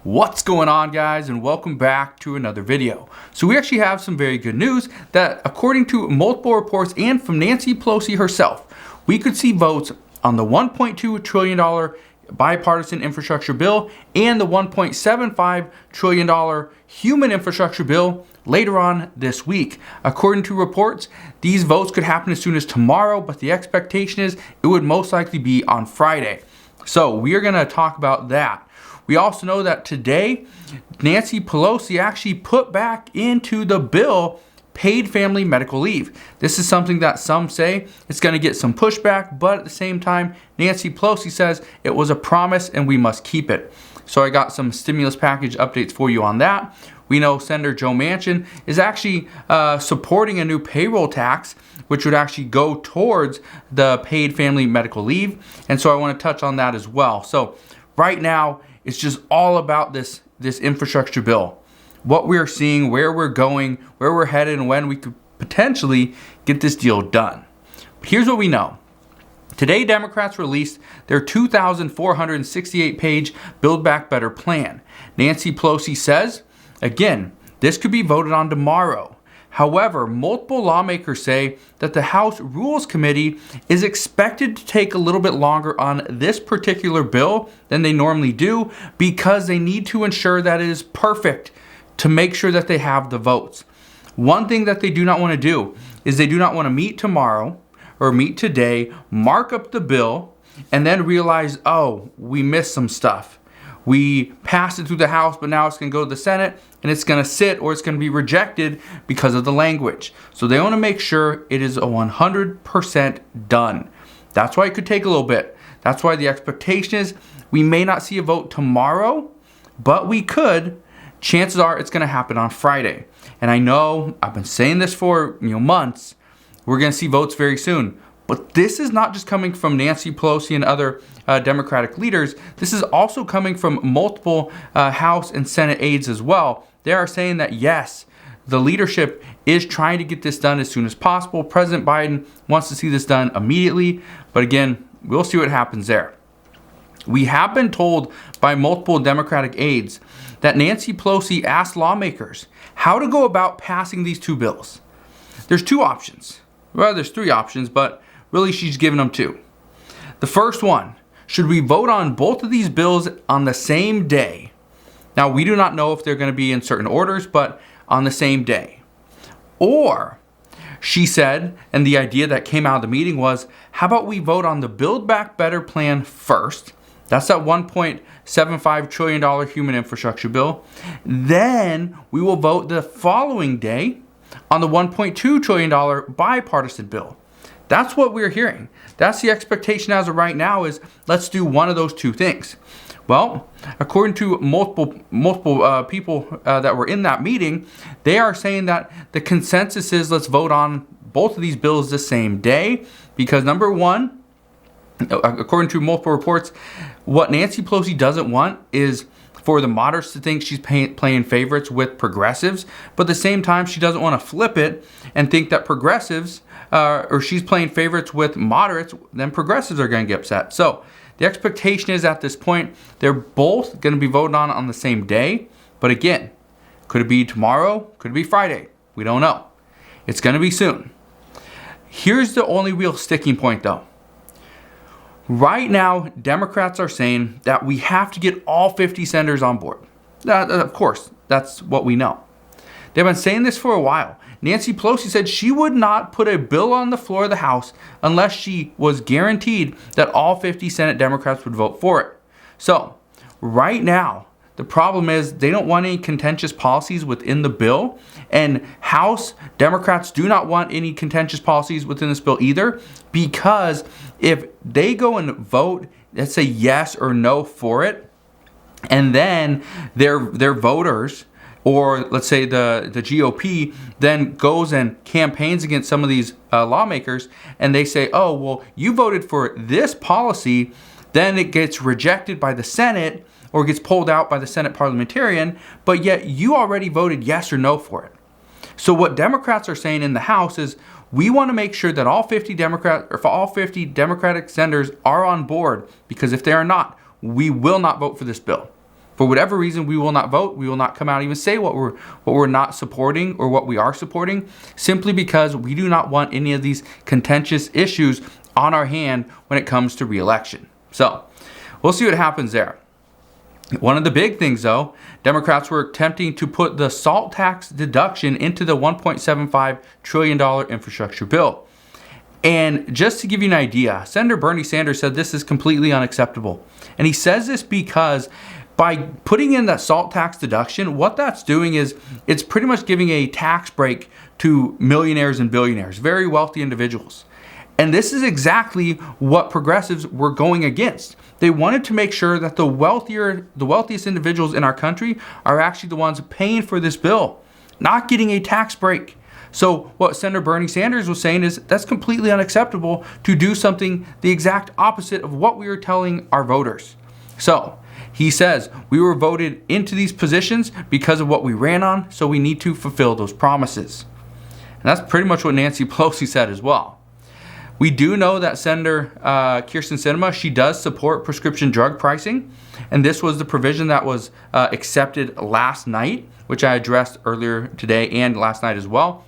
What's going on, guys, and welcome back to another video. So we actually have some very good news that according to multiple reports and from Nancy Pelosi herself, we could see votes on the $1.2 trillion bipartisan infrastructure bill and the $1.75 trillion human infrastructure bill later on this week. According to reports, these votes could happen as soon as tomorrow, but the expectation is it would most likely be on Friday. So we are going to talk about that. We also know that today, Nancy Pelosi actually put back into the bill paid family medical leave. This is something that some say it's going to get some pushback, but at the same time, Nancy Pelosi says it was a promise and we must keep it. So I got some stimulus package updates for you on that. We know Senator Joe Manchin is actually supporting a new payroll tax, which would actually go towards the paid family medical leave. And so I want to touch on that as well. So right now, it's just all about this infrastructure bill. What we're seeing, where we're going, where we're headed, and when we could potentially get this deal done. But here's what we know. Today, Democrats released their 2,468-page Build Back Better plan. Nancy Pelosi says, again, this could be voted on tomorrow. However, multiple lawmakers say that the House Rules Committee is expected to take a little bit longer on this particular bill than they normally do because they need to ensure that it is perfect to make sure that they have the votes. One thing that they do not want to do is they do not want to meet tomorrow or meet today, mark up the bill, and then realize, oh, we missed some stuff. We passed it through the House, but now it's going to go to the Senate, and it's going to sit or it's going to be rejected because of the language. So they want to make sure it is 100% done. That's why it could take a little bit. That's why the expectation is we may not see a vote tomorrow, but we could. Chances are it's going to happen on Friday. And I know I've been saying this for months. We're going to see votes very soon. But this is not just coming from Nancy Pelosi and other Democratic leaders. This is also coming from multiple House and Senate aides as well. They are saying that, yes, the leadership is trying to get this done as soon as possible. President Biden wants to see this done immediately. But again, we'll see what happens there. We have been told by multiple Democratic aides that Nancy Pelosi asked lawmakers how to go about passing these two bills. There's two options. Well, there's three options, but really, she's given them two. The first one, should we vote on both of these bills on the same day? Now, we do not know if they're going to be in certain orders, but on the same day. Or, she said, and the idea that came out of the meeting was, how about we vote on the Build Back Better plan first? That's that $1.75 trillion human infrastructure bill. Then we will vote the following day on the $1.2 trillion bipartisan bill. That's what we're hearing. That's the expectation as of right now is let's do one of those two things. Well, according to multiple people that were in that meeting, they are saying that the consensus is let's vote on both of these bills the same day because number one, according to multiple reports, what Nancy Pelosi doesn't want is for the moderates to think she's playing favorites with progressives, but at the same time, she doesn't want to flip it and think that progressives, or she's playing favorites with moderates, then progressives are going to get upset. So the expectation is at this point, they're both going to be voted on the same day. But again, could it be tomorrow? Could it be Friday? We don't know. It's going to be soon. Here's the only real sticking point, though. Right now, Democrats are saying that we have to get all 50 senators on board. Of course, that's what we know. They've been saying this for a while. Nancy Pelosi said she would not put a bill on the floor of the House unless she was guaranteed that all 50 Senate Democrats would vote for it. So, right now, the problem is they don't want any contentious policies within the bill, and House Democrats do not want any contentious policies within this bill either, because if they go and vote, let's say yes or no for it, and then their voters, or let's say the GOP, then goes and campaigns against some of these lawmakers, and they say, oh, well, you voted for this policy, then it gets rejected by the Senate, or gets pulled out by the Senate parliamentarian, but yet you already voted yes or no for it. So what Democrats are saying in the House is we want to make sure that all 50 Democratic senators are on board, because if they are not, we will not vote for this bill. For whatever reason, we will not vote. We will not come out and even say what we're not supporting or what we are supporting, simply because we do not want any of these contentious issues on our hand when it comes to re-election. So we'll see what happens there. One of the big things, though, Democrats were attempting to put the SALT tax deduction into the $1.75 trillion infrastructure bill. And just to give you an idea, Senator Bernie Sanders said this is completely unacceptable. And he says this because by putting in that SALT tax deduction, what that's doing is it's pretty much giving a tax break to millionaires and billionaires, very wealthy individuals. And this is exactly what progressives were going against. They wanted to make sure that the wealthiest individuals in our country are actually the ones paying for this bill, not getting a tax break. So what Senator Bernie Sanders was saying is that's completely unacceptable to do something the exact opposite of what we were telling our voters. So he says we were voted into these positions because of what we ran on, so we need to fulfill those promises. And that's pretty much what Nancy Pelosi said as well. We do know that Senator Kyrsten Sinema, she does support prescription drug pricing, and this was the provision that was accepted last night, which I addressed earlier today and last night as well.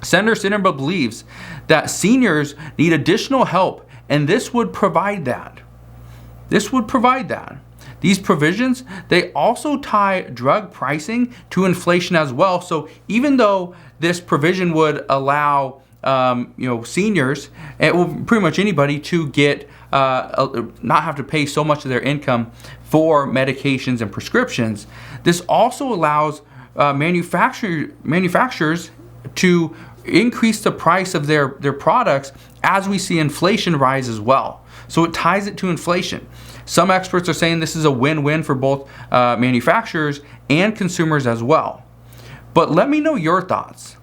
Senator Sinema believes that seniors need additional help, and this would provide that. These provisions, they also tie drug pricing to inflation as well. So even though this provision would allow seniors, pretty much anybody, to get not have to pay so much of their income for medications and prescriptions, this also allows manufacturers to increase the price of their products as we see inflation rise as well. So it ties it to inflation. Some experts are saying this is a win-win for both manufacturers and consumers as well. But let me know your thoughts.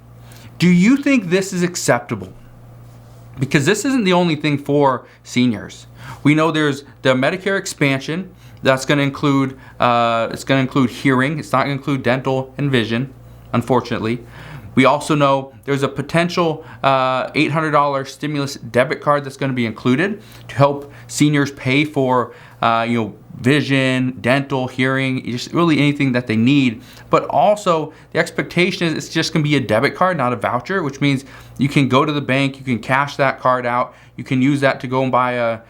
Do you think this is acceptable? Because this isn't the only thing for seniors. We know there's the Medicare expansion that's going to include hearing. It's not going to include dental and vision, unfortunately. We also know there's a potential $800 stimulus debit card that's going to be included to help seniors pay for vision, dental, hearing, just really anything that they need. But also the expectation is it's just going to be a debit card, not a voucher, which means you can go to the bank, you can cash that card out, you can use that to go and buy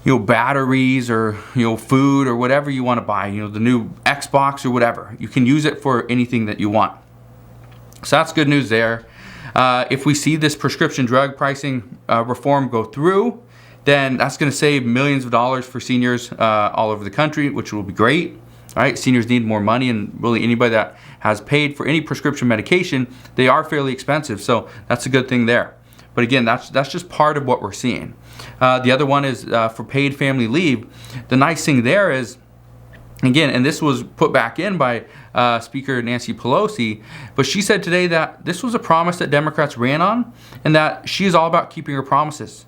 batteries or food or whatever you want to buy, the new Xbox or whatever. You can use it for anything that you want. So that's good news there. If we see this prescription drug pricing reform go through, then that's going to save millions of dollars for seniors all over the country, which will be great. All right, seniors need more money, and really anybody that has paid for any prescription medication, they are fairly expensive. So that's a good thing there. But again, that's just part of what we're seeing. The other one is for paid family leave. The nice thing there is, again, and this was put back in by Speaker Nancy Pelosi, but she said today that this was a promise that Democrats ran on and that she is all about keeping her promises.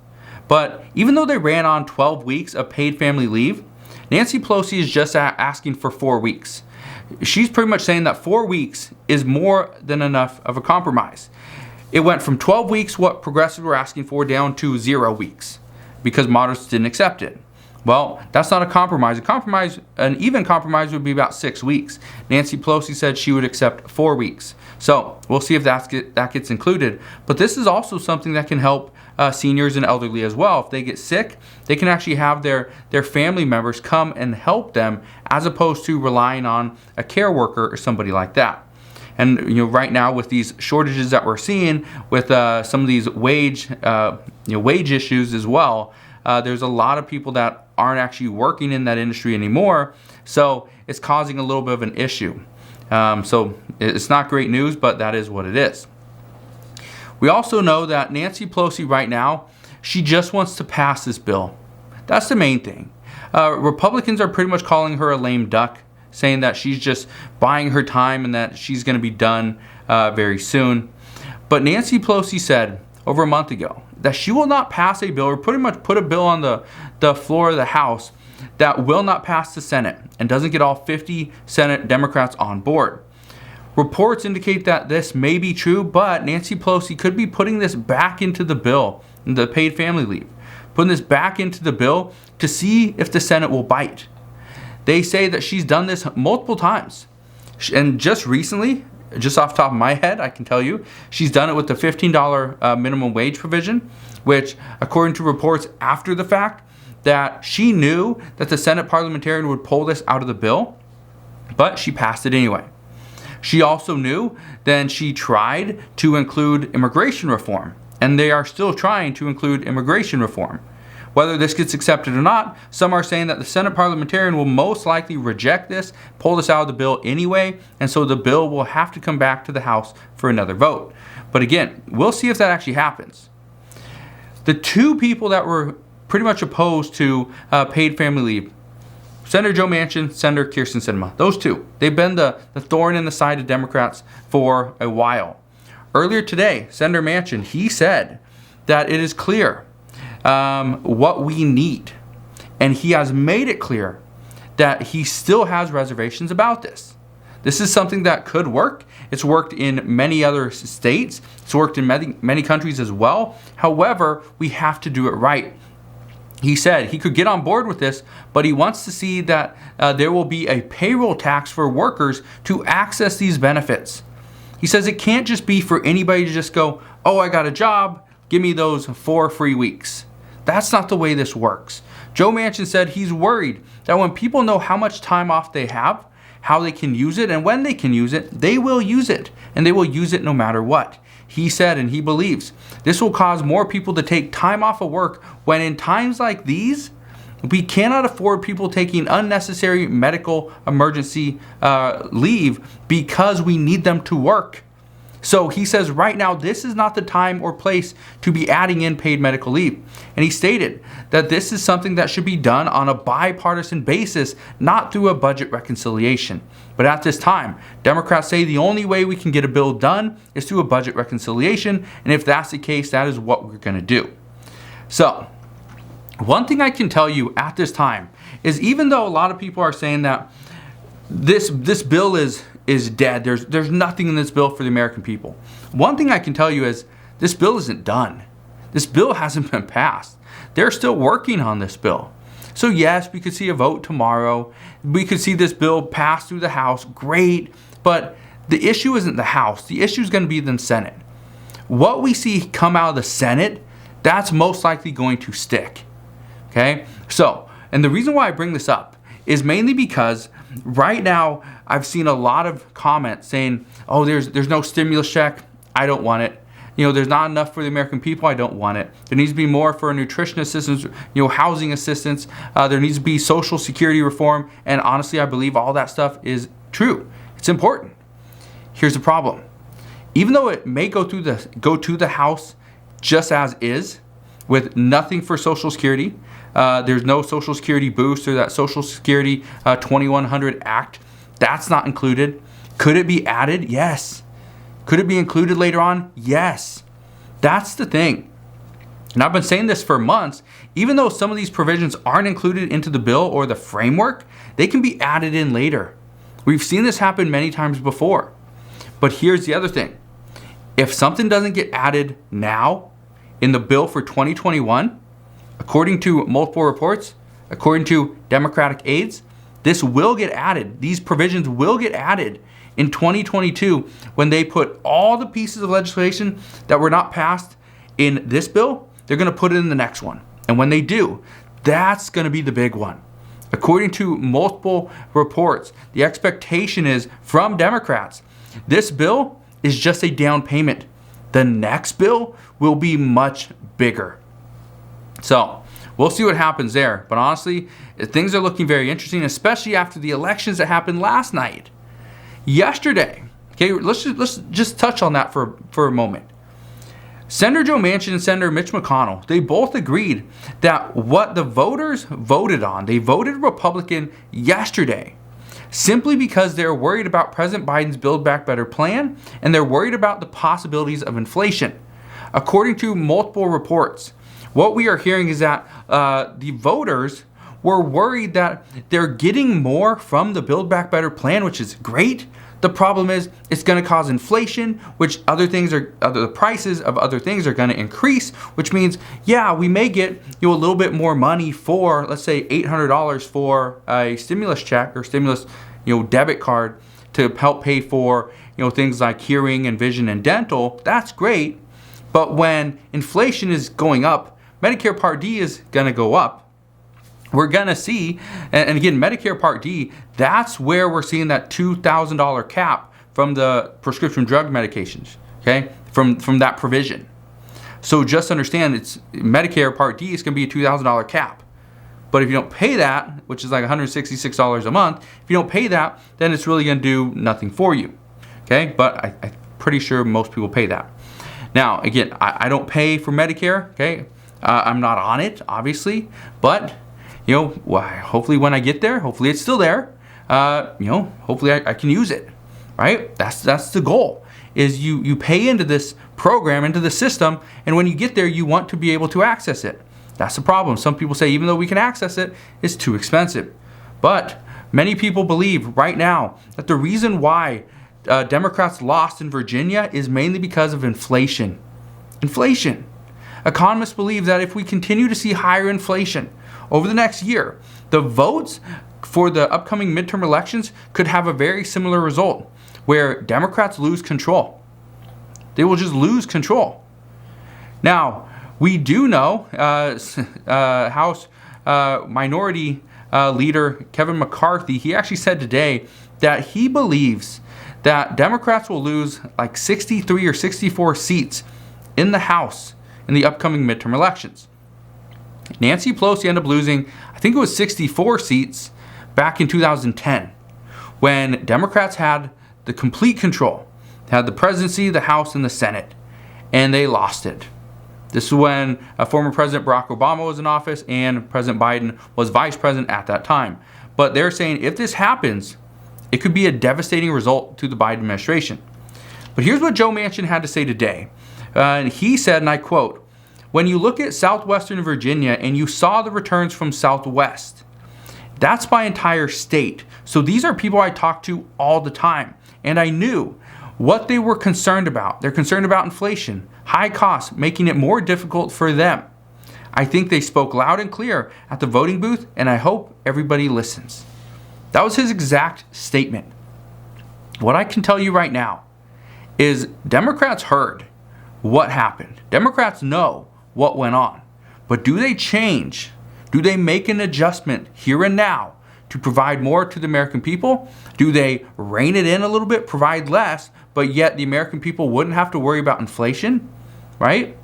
But even though they ran on 12 weeks of paid family leave, Nancy Pelosi is just asking for 4 weeks. She's pretty much saying that 4 weeks is more than enough of a compromise. It went from 12 weeks, what progressives were asking for, down to 0 weeks because moderates didn't accept it. Well, that's not a compromise. An even compromise would be about 6 weeks. Nancy Pelosi said she would accept 4 weeks. So we'll see if that gets included. But this is also something that can help seniors and elderly as well. If they get sick, they can actually have their family members come and help them, as opposed to relying on a care worker or somebody like that. And right now with these shortages that we're seeing, with some of these wage issues as well, there's a lot of people that aren't actually working in that industry anymore, so it's causing a little bit of an issue. So it's not great news, but that is what it is. We also know that Nancy Pelosi right now, she just wants to pass this bill. That's the main thing. Republicans are pretty much calling her a lame duck, saying that she's just buying her time and that she's going to be done very soon. But Nancy Pelosi said over a month ago that she will not pass a bill, or pretty much put a bill on the floor of the House that will not pass the Senate and doesn't get all 50 Senate Democrats on board. Reports indicate that this may be true, but Nancy Pelosi could be putting this back into the bill, the paid family leave, putting this back into the bill to see if the Senate will bite. they say that she's done this multiple times. And just recently, just off the top of my head, I can tell you, she's done it with the $15 minimum wage provision, which, according to reports after the fact, that she knew that the Senate parliamentarian would pull this out of the bill, but she passed it anyway. She also knew then she tried to include immigration reform, and they are still trying to include immigration reform. Whether this gets accepted or not, some are saying that the Senate parliamentarian will most likely reject this, pull this out of the bill anyway, and so the bill will have to come back to the House for another vote. But again, we'll see if that actually happens. The two people that were pretty much opposed to paid family leave, Senator Joe Manchin, Senator Kyrsten Sinema, those two, they've been the thorn in the side of Democrats for a while. Earlier today, Senator Manchin, he said that it is clear what we need. And he has made it clear that he still has reservations about this. This is something that could work. It's worked in many other states. It's worked in many countries as well. However, we have to do it right. He said he could get on board with this, but he wants to see that there will be a payroll tax for workers to access these benefits. He says it can't just be for anybody to just go, oh, I got a job, give me those 4 free weeks. That's not the way this works. Joe Manchin said he's worried that when people know how much time off they have, how they can use it, and when they can use it, they will use it, and they will use it no matter what. He said, and he believes, this will cause more people to take time off of work when in times like these, we cannot afford people taking unnecessary medical emergency leave because we need them to work. So he says right now, this is not the time or place to be adding in paid medical leave. And he stated that this is something that should be done on a bipartisan basis, not through a budget reconciliation. But at this time, Democrats say the only way we can get a bill done is through a budget reconciliation. And if that's the case, that is what we're going to do. So one thing I can tell you at this time is, even though a lot of people are saying that this bill is dead, there's nothing in this bill for the American people, one thing I can tell you is this bill isn't done. This bill hasn't been passed. They're still working on this bill. So yes, we could see a vote tomorrow. We could see this bill pass through the House. Great. But the issue isn't the House. The issue is going to be the Senate. What we see come out of the Senate, that's most likely going to stick. Okay? So, and the reason why I bring this up is mainly because right now I've seen a lot of comments saying, oh, there's no stimulus check. I don't want it. There's not enough for the American people. I don't want it. There needs to be more for nutrition assistance, housing assistance. There needs to be Social Security reform. And honestly, I believe all that stuff is true. It's important. Here's the problem. Even though it may go to the House just as is, with nothing for Social Security, there's no Social Security boost or that Social Security 2100 Act. That's not included. Could it be added? Yes. Could it be included later on? Yes. That's the thing. And I've been saying this for months. Even though some of these provisions aren't included into the bill or the framework, they can be added in later. We've seen this happen many times before. But here's the other thing. If something doesn't get added now in the bill for 2021, according to multiple reports, according to Democratic aides, this will get added. These provisions will get added in 2022 when they put all the pieces of legislation that were not passed in this bill, they're going to put it in the next one. And when they do, that's going to be the big one. According to multiple reports, the expectation is from Democrats, this bill is just a down payment. The next bill will be much bigger. So we'll see what happens there. But honestly, things are looking very interesting, especially after the elections that happened last night. Yesterday, okay, let's just touch on that for a moment. Senator Joe Manchin and Senator Mitch McConnell, they both agreed that what the voters voted on, they voted Republican yesterday, simply because they're worried about President Biden's Build Back Better plan, and they're worried about the possibilities of inflation. According to multiple reports, what we are hearing is that the voters we're worried that they're getting more from the Build Back Better plan, which is great. The problem is it's going to cause inflation, which the prices of other things are going to increase, which means, yeah, we may get a little bit more money for, let's say, $800 for a stimulus check or stimulus, debit card to help pay for, things like hearing and vision and dental. That's great. But when inflation is going up, Medicare Part D is going to go up. We're going to see, and again, Medicare Part D, that's where we're seeing that $2,000 cap from the prescription drug medications, okay, from that provision. So just understand, it's Medicare Part D is going to be a $2,000 cap. But if you don't pay that, which is like $166 a month, if you don't pay that, then it's really going to do nothing for you, okay? But I'm pretty sure most people pay that. Now, again, I don't pay for Medicare, okay? I'm not on it, obviously, but hopefully when I get there, hopefully it's still there. Hopefully I can use it, right? That's the goal. Is you pay into this program, into the system, and when you get there, you want to be able to access it. That's the problem. Some people say even though we can access it, it's too expensive. But many people believe right now that the reason why Democrats lost in Virginia is mainly because of inflation. Inflation. Economists believe that if we continue to see higher inflation over the next year, the votes for the upcoming midterm elections could have a very similar result, where Democrats lose control. They will just lose control. Now, we do know House Minority Leader Kevin McCarthy, he actually said today that he believes that Democrats will lose like 63 or 64 seats in the House in the upcoming midterm elections. Nancy Pelosi ended up losing, I think it was 64 seats back in 2010, when Democrats had the complete control, had the presidency, the House, and the Senate, and they lost it. This is when former President Barack Obama was in office and President Biden was vice president at that time. But they're saying if this happens, it could be a devastating result to the Biden administration. But here's what Joe Manchin had to say today. And he said, and I quote, "When you look at southwestern Virginia and you saw the returns from Southwest, that's my entire state. So these are people I talk to all the time. And I knew what they were concerned about. They're concerned about inflation, high costs, making it more difficult for them. I think they spoke loud and clear at the voting booth, and I hope everybody listens." That was his exact statement. What I can tell you right now is Democrats heard what happened. Democrats know what went on. But do they change? Do they make an adjustment here and now to provide more to the American people? Do they rein it in a little bit, provide less, but yet the American people wouldn't have to worry about inflation, right?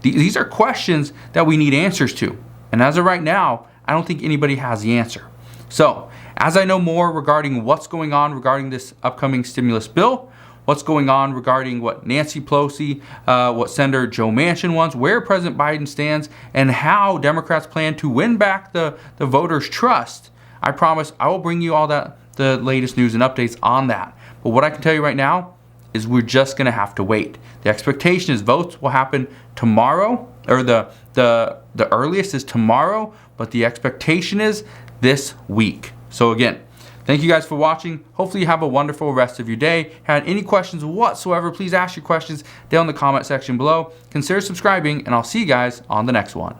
These are questions that we need answers to. And as of right now, I don't think anybody has the answer. So, as I know more regarding what's going on regarding this upcoming stimulus bill, what's going on regarding what Nancy Pelosi, what Senator Joe Manchin wants, where President Biden stands, and how Democrats plan to win back the voters' trust, I promise I will bring you all the latest news and updates on that. But what I can tell you right now is we're just going to have to wait. The expectation is votes will happen tomorrow, or the earliest is tomorrow, but the expectation is this week. So again, thank you guys for watching. Hopefully you have a wonderful rest of your day. Had any questions whatsoever, please ask your questions down in the comment section below. Consider subscribing, and I'll see you guys on the next one.